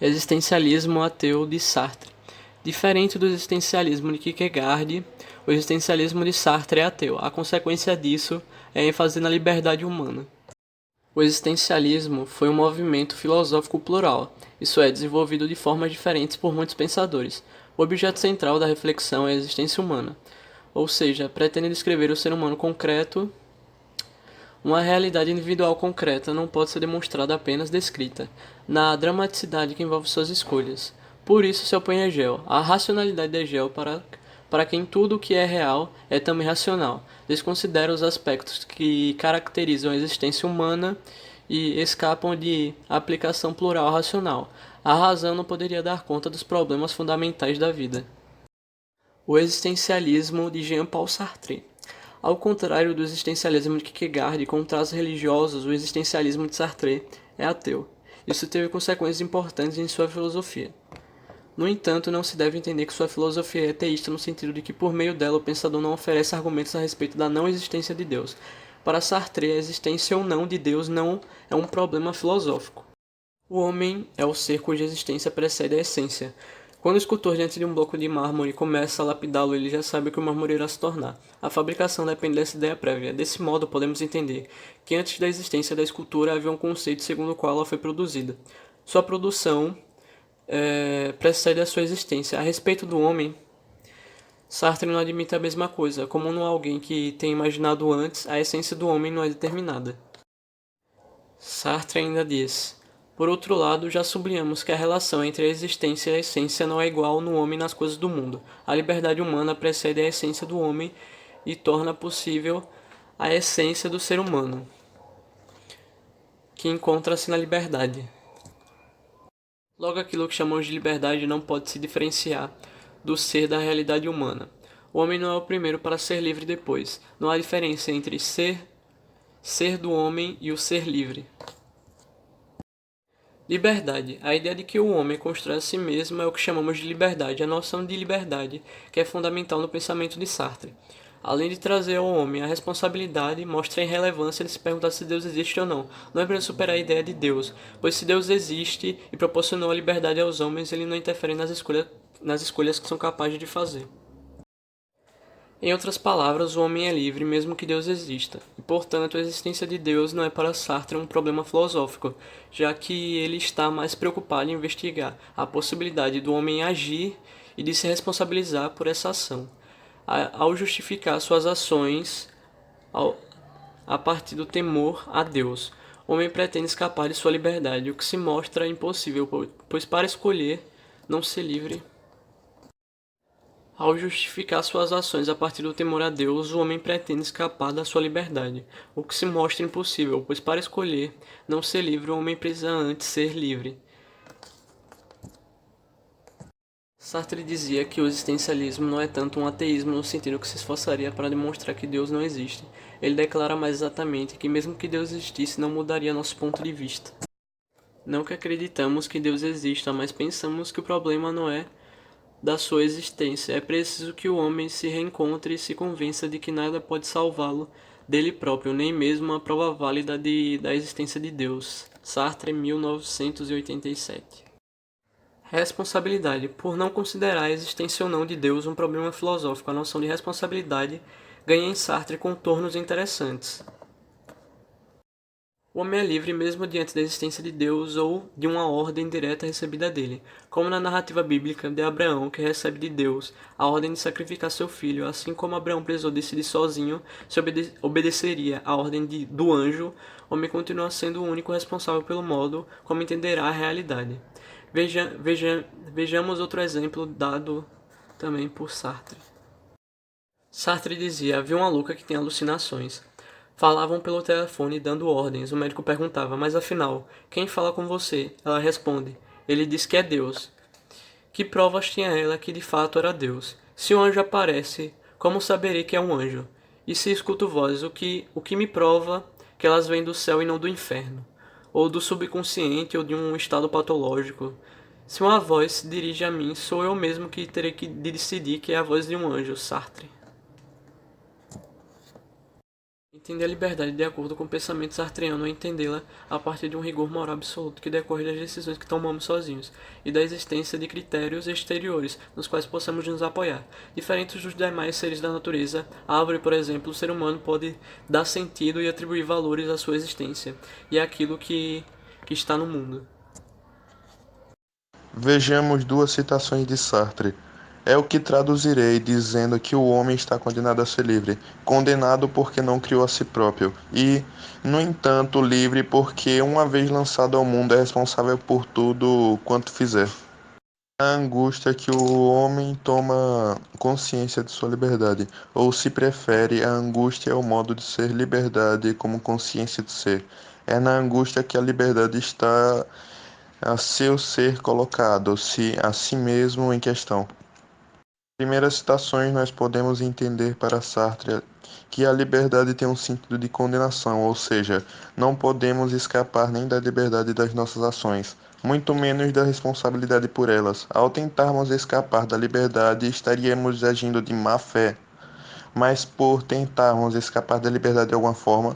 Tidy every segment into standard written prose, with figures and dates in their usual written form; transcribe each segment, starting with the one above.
Existencialismo ateu de Sartre. Diferente do existencialismo de Kierkegaard, o existencialismo de Sartre é ateu. A consequência disso é a ênfase na liberdade humana. O existencialismo foi um movimento filosófico plural, isso é, desenvolvido de formas diferentes por muitos pensadores. O objeto central da reflexão é a existência humana, ou seja, pretende descrever o ser humano concreto. Uma realidade individual concreta não pode ser demonstrada apenas descrita, na dramaticidade que envolve suas escolhas. Por isso se opõe a Hegel. A racionalidade de Hegel, para quem tudo o que é real é também racional, desconsidera os aspectos que caracterizam a existência humana e escapam de aplicação plural racional. A razão não poderia dar conta dos problemas fundamentais da vida. O existencialismo de Jean-Paul Sartre. Ao contrário do existencialismo de Kierkegaard com traços religiosos, o existencialismo de Sartre é ateu. Isso teve consequências importantes em sua filosofia. No entanto, não se deve entender que sua filosofia é ateísta no sentido de que por meio dela o pensador não oferece argumentos a respeito da não existência de Deus. Para Sartre, a existência ou não de Deus não é um problema filosófico. O homem é o ser cuja existência precede a essência. Quando o escultor diante de um bloco de mármore começa a lapidá-lo, ele já sabe o que o mármore irá se tornar. A fabricação depende dessa ideia prévia. Desse modo, podemos entender que antes da existência da escultura havia um conceito segundo o qual ela foi produzida. Sua produção precede a sua existência. A respeito do homem, Sartre não admite a mesma coisa. Como não há alguém que tenha imaginado antes, a essência do homem não é determinada. Sartre ainda diz: por outro lado, já sublinhamos que a relação entre a existência e a essência não é igual no homem e nas coisas do mundo. A liberdade humana precede a essência do homem e torna possível a essência do ser humano, que encontra-se na liberdade. Logo, aquilo que chamamos de liberdade não pode se diferenciar do ser da realidade humana. O homem não é o primeiro para ser livre depois. Não há diferença entre ser do homem e o ser livre. Liberdade. A ideia de que o homem constrói a si mesmo é o que chamamos de liberdade, a noção de liberdade, que é fundamental no pensamento de Sartre. Além de trazer ao homem a responsabilidade, mostra a irrelevância de se perguntar se Deus existe ou não. Não é para superar a ideia de Deus, pois se Deus existe e proporcionou a liberdade aos homens, ele não interfere nas escolhas que são capazes de fazer. Em outras palavras, o homem é livre mesmo que Deus exista, e portanto a existência de Deus não é para Sartre um problema filosófico, já que ele está mais preocupado em investigar a possibilidade do homem agir e de se responsabilizar por essa ação, ao justificar suas ações a partir do temor a Deus. O homem pretende escapar de sua liberdade, o que se mostra impossível, pois para escolher não ser livre. Ao justificar suas ações a partir do temor a Deus, o homem pretende escapar da sua liberdade, o que se mostra impossível, pois para escolher não ser livre, o homem precisa antes ser livre. Sartre dizia que o existencialismo não é tanto um ateísmo no sentido que se esforçaria para demonstrar que Deus não existe. Ele declara mais exatamente que mesmo que Deus existisse, não mudaria nosso ponto de vista. Não que acreditamos que Deus exista, mas pensamos que o problema não é da sua existência. É preciso que o homem se reencontre e se convença de que nada pode salvá-lo dele próprio, nem mesmo a prova válida da existência de Deus. Sartre, 1987. Responsabilidade. Por não considerar a existência ou não de Deus um problema filosófico, a noção de responsabilidade ganha em Sartre contornos interessantes. O homem é livre mesmo diante da existência de Deus ou de uma ordem direta recebida dele, como na narrativa bíblica de Abraão, que recebe de Deus a ordem de sacrificar seu filho. Assim como Abraão precisou decidir sozinho se obedeceria à ordem do anjo, o homem continua sendo o único responsável pelo modo como entenderá a realidade. Vejamos outro exemplo dado também por Sartre. Sartre dizia: havia uma louca que tem alucinações. Falavam pelo telefone dando ordens. O médico perguntava: mas afinal, quem fala com você? Ela responde: ele diz que é Deus. Que provas tinha ela que de fato era Deus? Se um anjo aparece, como saberei que é um anjo? E se escuto vozes, o que me prova que elas vêm do céu e não do inferno? Ou do subconsciente ou de um estado patológico? Se uma voz se dirige a mim, sou eu mesmo que terei que decidir que é a voz de um anjo. Sartre. Entender a liberdade de acordo com o pensamento sartreano é entendê-la a partir de um rigor moral absoluto que decorre das decisões que tomamos sozinhos e da existência de critérios exteriores nos quais possamos nos apoiar. Diferentes dos demais seres da natureza, a árvore, por exemplo, o ser humano pode dar sentido e atribuir valores à sua existência e àquilo que está no mundo. Vejamos duas citações de Sartre. É o que traduzirei dizendo que o homem está condenado a ser livre, condenado porque não criou a si próprio, e, no entanto, livre porque, uma vez lançado ao mundo, é responsável por tudo quanto fizer. A angústia que o homem toma consciência de sua liberdade, ou, se prefere, a angústia é o modo de ser liberdade como consciência de ser. É na angústia que a liberdade está a seu ser colocado, a si mesmo em questão. Primeiras citações nós podemos entender para Sartre que a liberdade tem um sentido de condenação, ou seja, não podemos escapar nem da liberdade das nossas ações, muito menos da responsabilidade por elas. Ao tentarmos escapar da liberdade, estaríamos agindo de má fé, mas por tentarmos escapar da liberdade de alguma forma,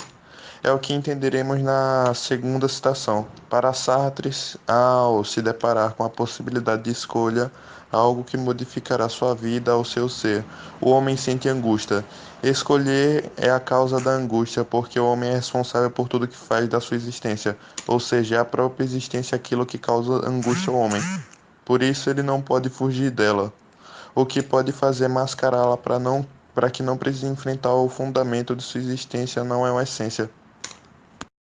é o que entenderemos na segunda citação. Para Sartre, ao se deparar com a possibilidade de escolha, algo que modificará sua vida ou seu ser, o homem sente angústia. Escolher é a causa da angústia, porque o homem é responsável por tudo que faz da sua existência, ou seja, é a própria existência aquilo que causa angústia ao homem. Por isso ele não pode fugir dela. O que pode fazer mascará-la para que não precise enfrentar o fundamento de sua existência não é uma essência,